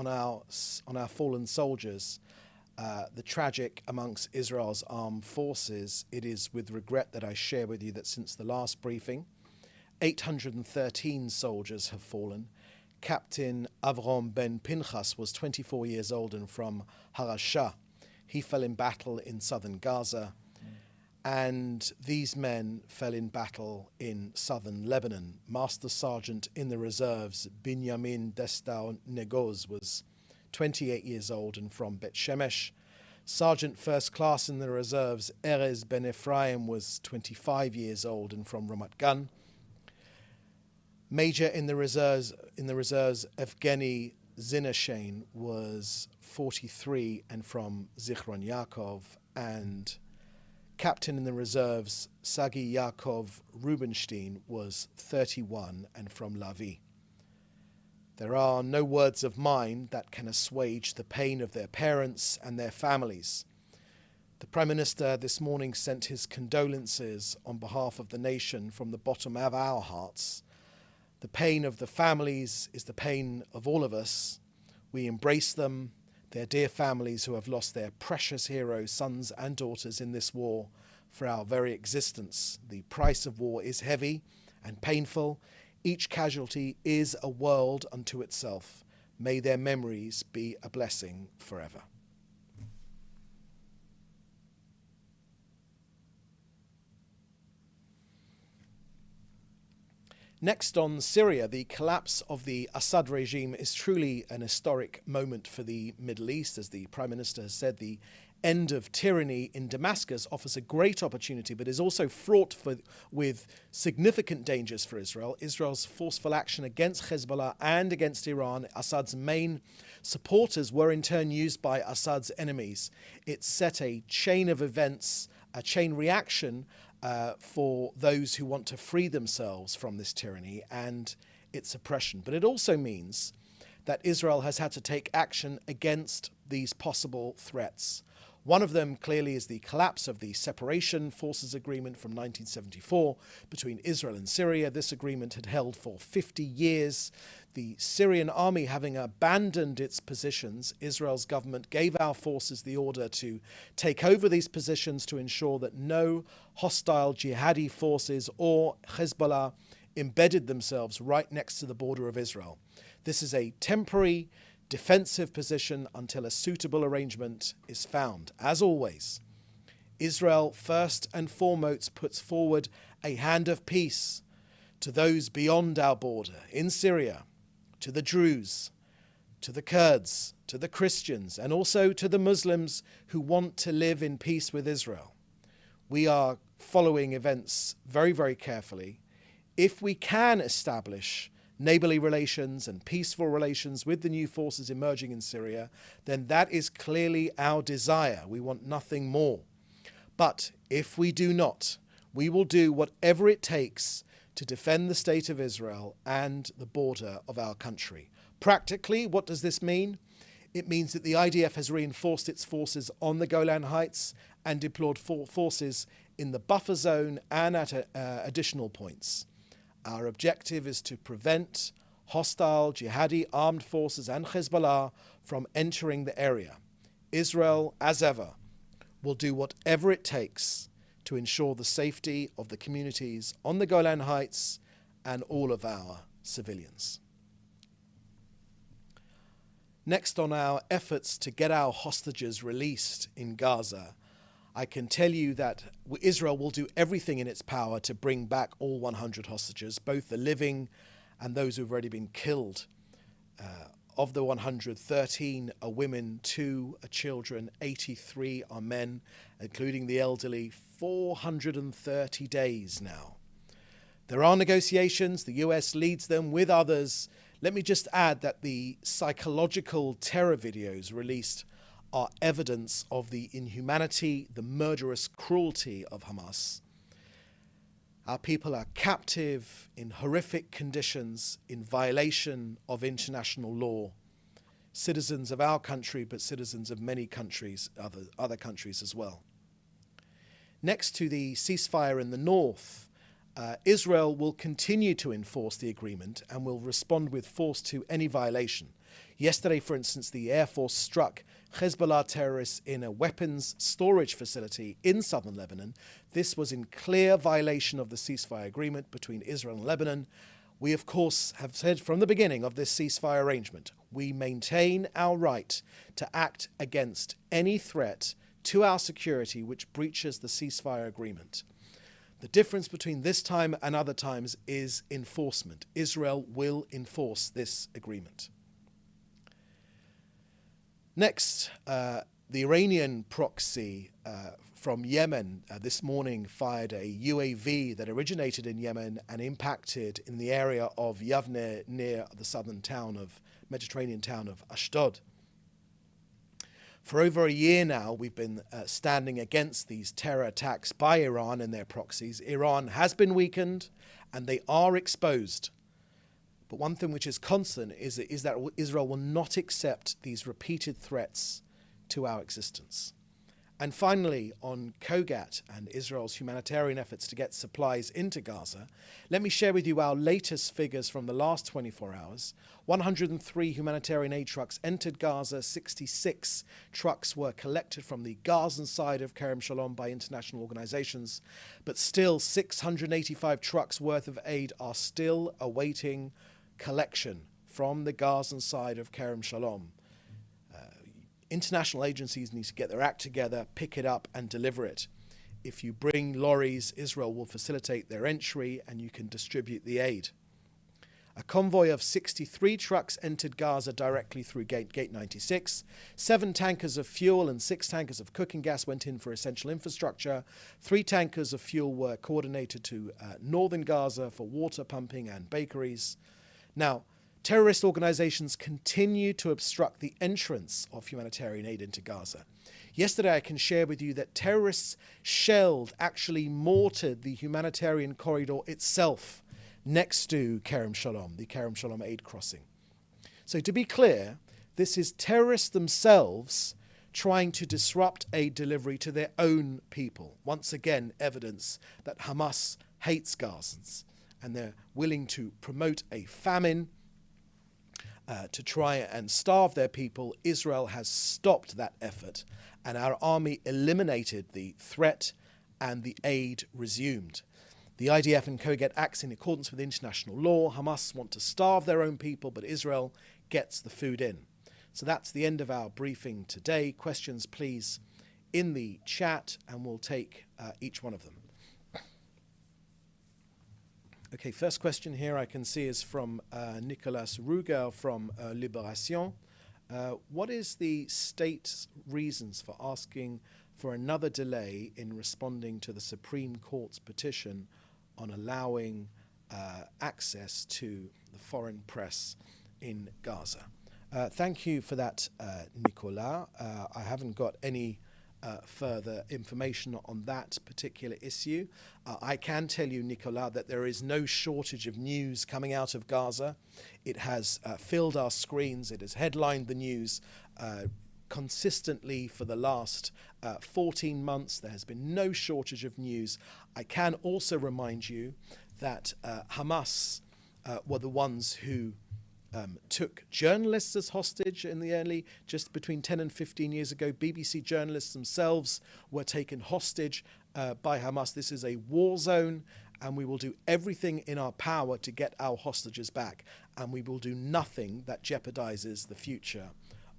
on our fallen soldiers, the tragic amongst Israel's armed forces, it is with regret that I share with you that since the last briefing, 813 soldiers have fallen. Captain Avram Ben Pinchas was 24 years old and from Harasha. He fell in battle in southern Gaza, and these men fell in battle in southern Lebanon. Master Sergeant in the reserves, Binyamin Destau Negoz, was 28 years old and from Bet Shemesh. Sergeant First Class in the reserves, Erez Ben Ephraim, was 25 years old and from Ramat Gan. Major in the reserves, Evgeny Zinashain, was 43 and from Zichron Yaakov, and Captain in the reserves, Sagi Yaakov Rubenstein, was 31 and from Lavi. There are no words of mine that can assuage the pain of their parents and their families. The Prime Minister this morning sent his condolences on behalf of the nation from the bottom of our hearts. The pain of the families is the pain of all of us. We embrace them, their dear families who have lost their precious heroes, sons and daughters in this war for our very existence. The price of war is heavy and painful. Each casualty is a world unto itself. May their memories be a blessing forever. Next, on Syria, the collapse of the Assad regime is truly an historic moment for the Middle East. As the Prime Minister has said, the end of tyranny in Damascus offers a great opportunity, but is also fraught with significant dangers for Israel. Israel's forceful action against Hezbollah and against Iran, Assad's main supporters, were in turn used by Assad's enemies. It set a chain of events, a chain reaction for those who want to free themselves from this tyranny and its oppression. But it also means that Israel has had to take action against these possible threats. One of them clearly is the collapse of the Separation Forces Agreement from 1974 between Israel and Syria. This agreement had held for 50 years. The Syrian army having abandoned its positions, Israel's government gave our forces the order to take over these positions to ensure that no hostile jihadi forces or Hezbollah embedded themselves right next to the border of Israel. This is a temporary defensive position until a suitable arrangement is found. As always, Israel first and foremost puts forward a hand of peace to those beyond our border, in Syria, to the Druze, to the Kurds, to the Christians, and also to the Muslims who want to live in peace with Israel. We are following events very, very carefully. If we can establish neighborly relations and peaceful relations with the new forces emerging in Syria, then that is clearly our desire. We want nothing more. But if we do not, we will do whatever it takes to defend the state of Israel and the border of our country. Practically, what does this mean? It means that the IDF has reinforced its forces on the Golan Heights and deployed forces in the buffer zone and at additional points. Our objective is to prevent hostile jihadi armed forces and Hezbollah from entering the area. Israel, as ever, will do whatever it takes to ensure the safety of the communities on the Golan Heights and all of our civilians. Next, on our efforts to get our hostages released in Gaza, I can tell you that Israel will do everything in its power to bring back all 100 hostages, both the living and those who've already been killed. Of the 113 are women, 2 are children, 83 are men, including the elderly. 430 days now. There are negotiations. The US leads them with others. Let me just add that the psychological terror videos released are evidence of the inhumanity, the murderous cruelty of Hamas. Our people are captive in horrific conditions, in violation of international law. Citizens of our country, but citizens of many countries, other countries as well. Next to the ceasefire in the north, Israel will continue to enforce the agreement and will respond with force to any violation. Yesterday, for instance, the Air Force struck Hezbollah terrorists in a weapons storage facility in southern Lebanon. This was in clear violation of the ceasefire agreement between Israel and Lebanon. We, of course, have said from the beginning of this ceasefire arrangement, we maintain our right to act against any threat to our security which breaches the ceasefire agreement. The difference between this time and other times is enforcement. Israel will enforce this agreement. Next, the Iranian proxy from Yemen this morning fired a UAV that originated in Yemen and impacted in the area of Yavne near the southern Mediterranean town of Ashdod. For over a year now, we've been standing against these terror attacks by Iran and their proxies. Iran has been weakened and they are exposed. But one thing which is constant is that Israel will not accept these repeated threats to our existence. And finally, on COGAT and Israel's humanitarian efforts to get supplies into Gaza, let me share with you our latest figures from the last 24 hours. 103 humanitarian aid trucks entered Gaza. 66 trucks were collected from the Gazan side of Kerem Shalom by international organizations. But still, 685 trucks worth of aid are still awaiting collection from the Gazan side of Kerem Shalom. International agencies need to get their act together, pick it up and deliver it. If you bring lorries, Israel will facilitate their entry and you can distribute the aid. A convoy of 63 trucks entered Gaza directly through Gate 96. 7 tankers of fuel and 6 tankers of cooking gas went in for essential infrastructure. 3 tankers of fuel were coordinated to northern Gaza for water pumping and bakeries. Now, terrorist organizations continue to obstruct the entrance of humanitarian aid into Gaza. Yesterday, I can share with you that terrorists shelled, actually mortared the humanitarian corridor itself next to Kerem Shalom, the Kerem Shalom aid crossing. So to be clear, this is terrorists themselves trying to disrupt aid delivery to their own people. Once again, evidence that Hamas hates Gazans and they're willing to promote a famine to try and starve their people. Israel has stopped that effort and our army eliminated the threat and the aid resumed. The IDF and COGAT acts in accordance with international law. Hamas want to starve their own people, but Israel gets the food in. So that's the end of our briefing today. Questions, please, in the chat, and we'll take each one of them. Okay, first question here I can see is from Nicolas Ruger from Libération. What is the state's reasons for asking for another delay in responding to the Supreme Court's petition on allowing access to the foreign press in Gaza? Thank you for that, Nicolas. I haven't got any further information on that particular issue. I can tell you, Nicolas, that there is no shortage of news coming out of Gaza. It has filled our screens. It has headlined the news consistently for the last 14 months. There has been no shortage of news. I can also remind you that Hamas were the ones who took journalists as hostage in the early, just between 10 and 15 years ago. BBC journalists themselves were taken hostage by Hamas. This is a war zone, and we will do everything in our power to get our hostages back, and we will do nothing that jeopardizes the future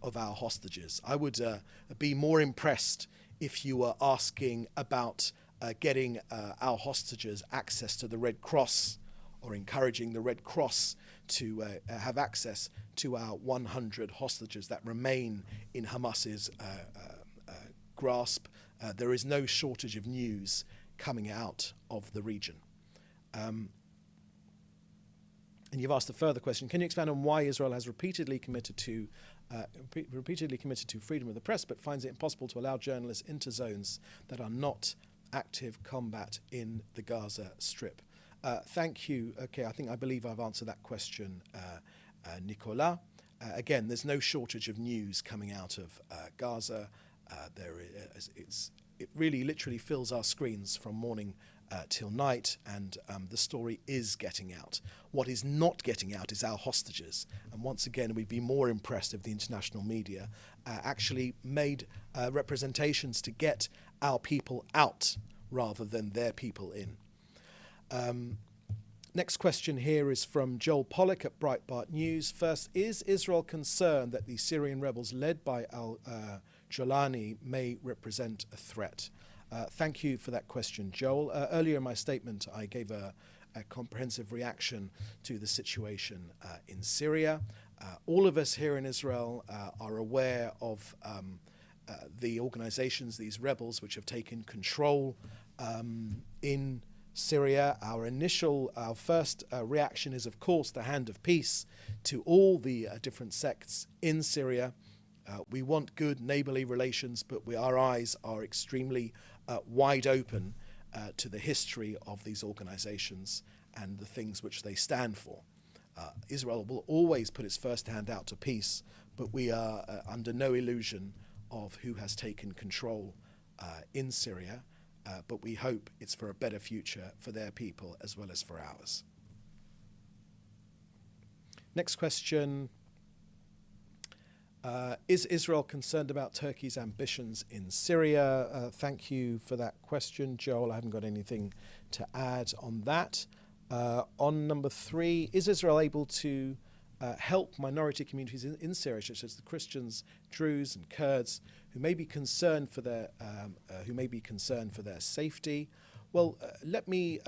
of our hostages. I would be more impressed if you were asking about getting our hostages access to the Red Cross, or encouraging the Red Cross to have access to our 100 hostages that remain in Hamas's grasp. There is no shortage of news coming out of the region. And you've asked a further question. Can you expand on why Israel has repeatedly committed to freedom of the press, but finds it impossible to allow journalists into zones that are not active combat in the Gaza Strip? Thank you. Okay, I believe I've answered that question, Nicolas. Again, there's no shortage of news coming out of Gaza. It really literally fills our screens from morning till night, and the story is getting out. What is not getting out is our hostages. And once again, we'd be more impressed if the international media actually made representations to get our people out rather than their people in. Next question here is from Joel Pollack at Breitbart News. First, is Israel concerned that the Syrian rebels led by al-Jolani may represent a threat? Thank you for that question, Joel. Earlier in my statement, I gave a comprehensive reaction to the situation in Syria. All of us here in Israel are aware of the organizations, these rebels, which have taken control in Syria. Our first reaction is, of course, the hand of peace to all the different sects in Syria. We want good neighborly relations, but our eyes are extremely wide open to the history of these organizations and the things which they stand for. Israel will always put its first hand out to peace, but we are under no illusion of who has taken control in Syria. But we hope it's for a better future for their people as well as for ours. Next question. Is Israel concerned about Turkey's ambitions in Syria? Thank you for that question, Joel. I haven't got anything to add on that. On number 3, is Israel able to help minority communities in Syria, such as the Christians, Druze, and Kurds, who may be concerned for their safety? Well, let me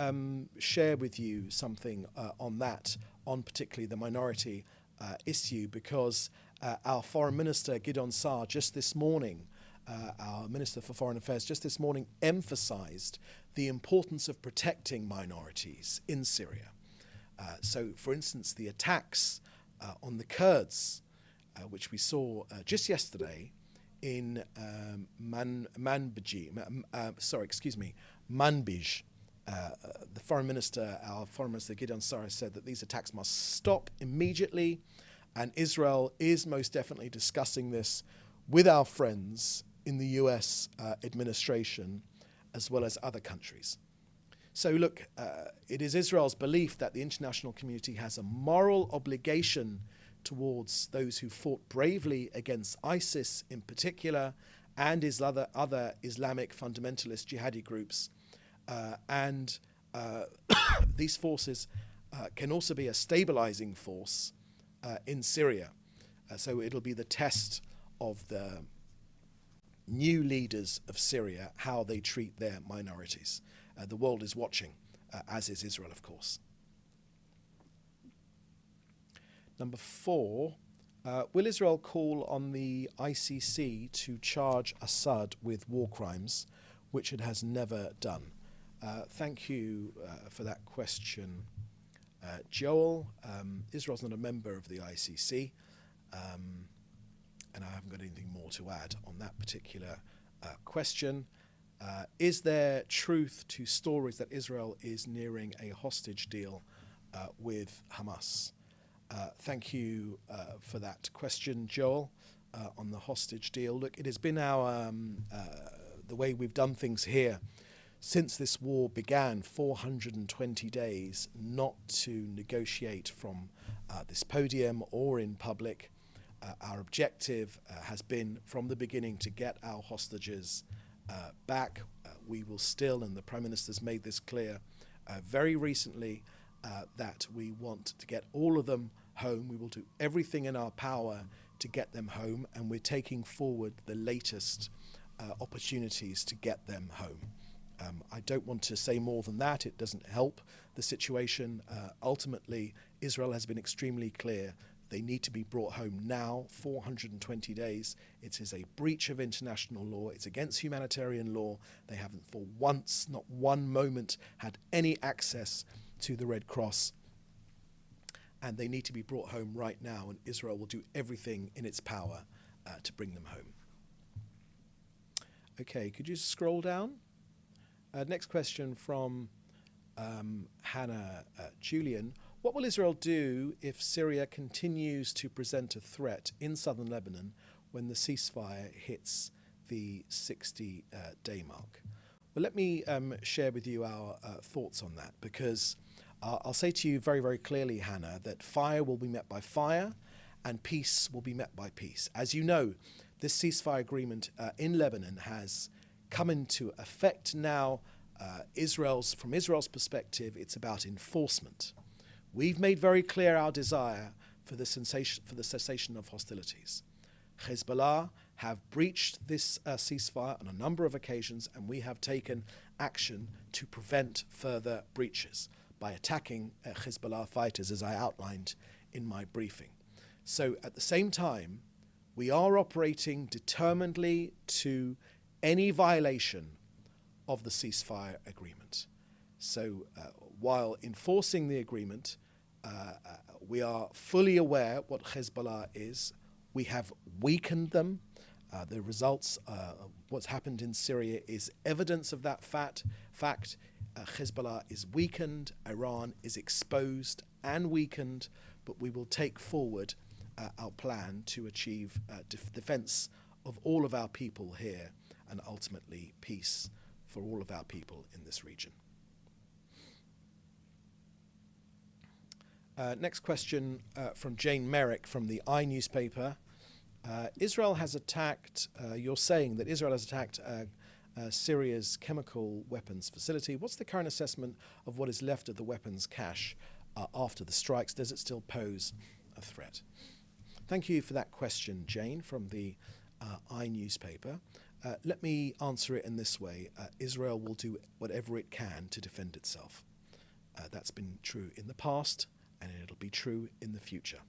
share with you something on that, on particularly the minority issue, because our Foreign Minister Gideon Saar just this morning, our Minister for Foreign Affairs just this morning, emphasized the importance of protecting minorities in Syria. So, for instance, the attacks on the Kurds, which we saw just yesterday in Manbij. The Foreign Minister, our Foreign Minister Gideon Saar, said that these attacks must stop immediately, and Israel is most definitely discussing this with our friends in the US administration as well as other countries. So look, it is Israel's belief that the international community has a moral obligation towards those who fought bravely against ISIS in particular, and other Islamic fundamentalist jihadi groups. And these forces can also be a stabilizing force in Syria. So it'll be the test of the new leaders of Syria, how they treat their minorities. The world is watching, as is Israel, of course. Number 4, will Israel call on the ICC to charge Assad with war crimes, which it has never done? Thank you for that question, Joel. Israel's not a member of the ICC, and I haven't got anything more to add on that particular question. Is there truth to stories that Israel is nearing a hostage deal with Hamas? Thank you for that question, Joel, on the hostage deal. Look, it has been the way we've done things here since this war began, 420 days, not to negotiate from this podium or in public. Our objective has been from the beginning to get our hostages back. We will still, and the Prime Minister's made this clear very recently, that we want to get all of them home. We will do everything in our power to get them home, and we're taking forward the latest opportunities to get them home. I don't want to say more than that. It doesn't help the situation. Ultimately, Israel has been extremely clear. They need to be brought home now, 420 days. It is a breach of international law. It's against humanitarian law. They haven't for once, not one moment, had any access to the Red Cross. And they need to be brought home right now, and Israel will do everything in its power to bring them home. Okay, could you scroll down? Next question from Hannah Julian. What will Israel do if Syria continues to present a threat in southern Lebanon when the ceasefire hits the 60-day mark? Well, let me share with you our thoughts on that, because I'll say to you very, very clearly, Hannah, that fire will be met by fire and peace will be met by peace. As you know, this ceasefire agreement in Lebanon has come into effect now. From Israel's perspective, it's about enforcement. We've made very clear our desire for the cessation of hostilities. Hezbollah have breached this ceasefire on a number of occasions, and we have taken action to prevent further breaches by attacking Hezbollah fighters, as I outlined in my briefing. So at the same time, we are operating determinedly to any violation of the ceasefire agreement. So while enforcing the agreement, we are fully aware what Hezbollah is. We have weakened them. The results of what's happened in Syria is evidence of that fact. Hezbollah is weakened, Iran is exposed and weakened, but we will take forward our plan to achieve defense of all of our people here and ultimately peace for all of our people in this region. Next question from Jane Merrick from the I newspaper. Israel has attacked, you're saying that Israel has attacked Syria's chemical weapons facility. What's the current assessment of what is left of the weapons cache after the strikes? Does it still pose a threat? Thank you for that question, Jane, from the I newspaper. Let me answer it in this way. Israel will do whatever it can to defend itself. That's been true in the past, and it'll be true in the future.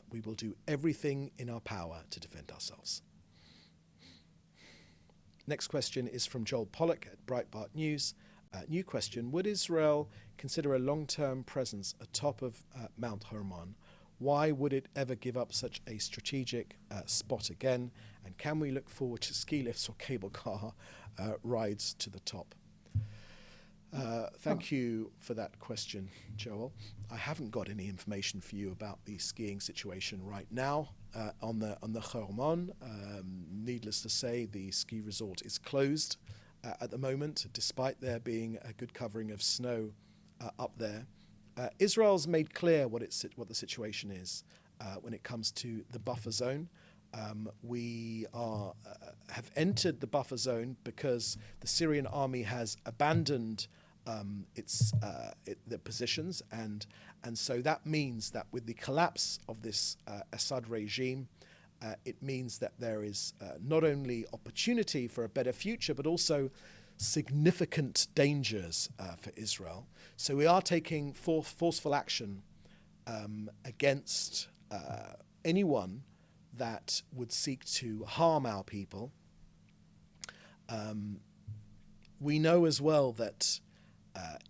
We will do everything in our power to defend ourselves. Next question is from Joel Pollack at Breitbart News. New question: would Israel consider a long-term presence atop of Mount Hermon? Why would it ever give up such a strategic spot again? And can we look forward to ski lifts or cable car rides to the top? Thank you for that question, Joel. I haven't got any information for you about the skiing situation right now on the Hermon. Needless to say, the ski resort is closed at the moment, despite there being a good covering of snow up there. Israel's made clear what the situation is when it comes to the buffer zone. We have entered the buffer zone because the Syrian army has abandoned their positions, and so that means that with the collapse of this Assad regime, it means that there is not only opportunity for a better future, but also significant dangers for Israel. So we are taking forceful action against anyone that would seek to harm our people. We know as well that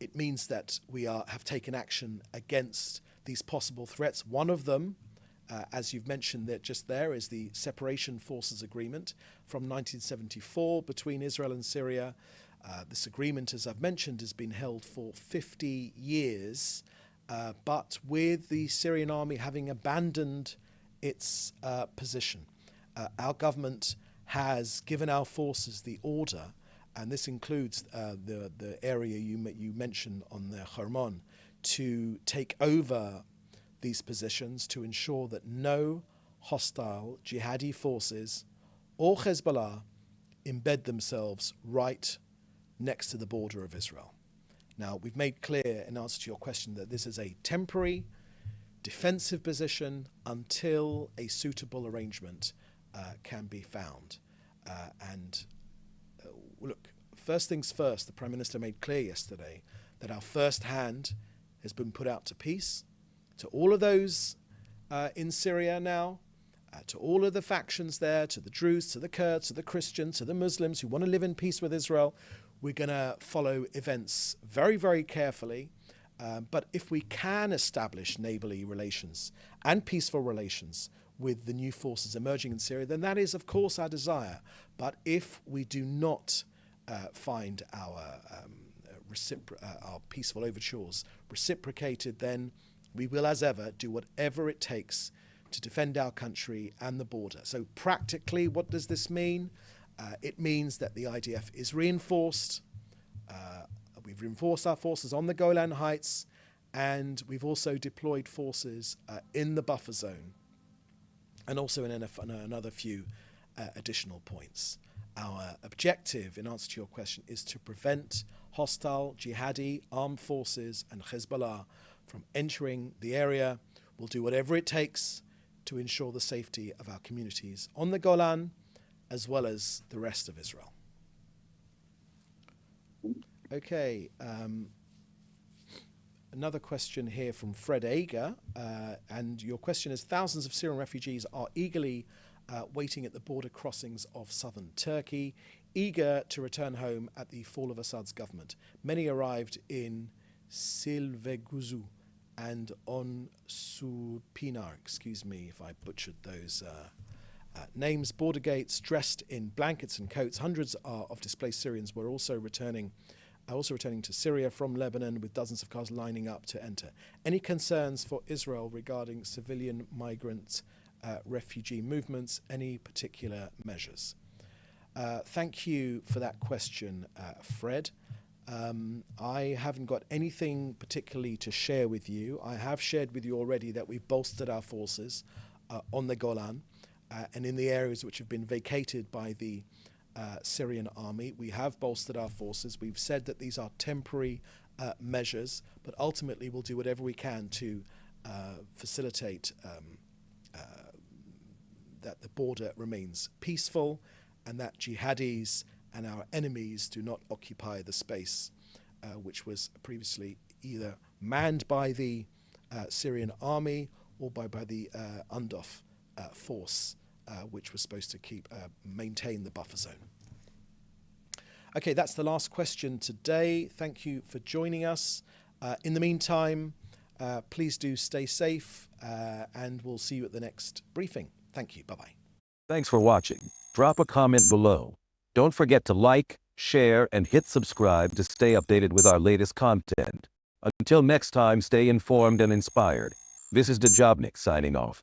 it means that we have taken action against these possible threats. One of them, as you've mentioned that just there, is the Separation Forces Agreement from 1974 between Israel and Syria. This agreement, as I've mentioned, has been held for 50 years, but with the Syrian army having abandoned its position, our government has given our forces the order, and this includes the area you mentioned on the Hermon, to take over these positions to ensure that no hostile jihadi forces or Hezbollah embed themselves right next to the border of Israel. Now, we've made clear in answer to your question that this is a temporary defensive position until a suitable arrangement can be found. Look, first things first, the Prime Minister made clear yesterday that our first hand has been put out to peace, to all of those in Syria now, to all of the factions there, to the Druze, to the Kurds, to the Christians, to the Muslims who want to live in peace with Israel. We're going to follow events very, very carefully. But if we can establish neighbourly relations and peaceful relations with the new forces emerging in Syria, then that is, of course, our desire. But if we do not find our peaceful overtures reciprocated, then we will, as ever, do whatever it takes to defend our country and the border. So practically, what does this mean? It means that the IDF is reinforced, We've reinforced our forces on the Golan Heights, and we've also deployed forces in the buffer zone, and also in another few additional points. Our objective, in answer to your question, is to prevent hostile jihadi armed forces and Hezbollah from entering the area. We'll do whatever it takes to ensure the safety of our communities on the Golan, as well as the rest of Israel. Okay, another question here from Fred Ager, and your question is: thousands of Syrian refugees are eagerly waiting at the border crossings of southern Turkey, eager to return home at the fall of Assad's government. Many arrived in Silveguzu and on Supinar, excuse me if I butchered those names. Border gates, dressed in blankets and coats. Hundreds of displaced Syrians were also returning to Syria from Lebanon, with dozens of cars lining up to enter. Any concerns for Israel regarding civilian migrant refugee movements? Any particular measures? Thank you for that question, Fred. I haven't got anything particularly to share with you. I have shared with you already that we've bolstered our forces on the Golan and in the areas which have been vacated by the Syrian army. We have bolstered our forces. We've said that these are temporary measures, but ultimately we'll do whatever we can to facilitate that the border remains peaceful and that jihadis and our enemies do not occupy the space which was previously either manned by the Syrian army or by the UNDOF force, which was supposed to maintain the buffer zone. Okay, that's the last question today. Thank you for joining us. In the meantime, please do stay safe, and we'll see you at the next briefing. Thank you. Bye-bye. Thanks for watching. Drop a comment below. Don't forget to like, share, and hit subscribe to stay updated with our latest content. Until next time, stay informed and inspired. This is Dejobnik signing off.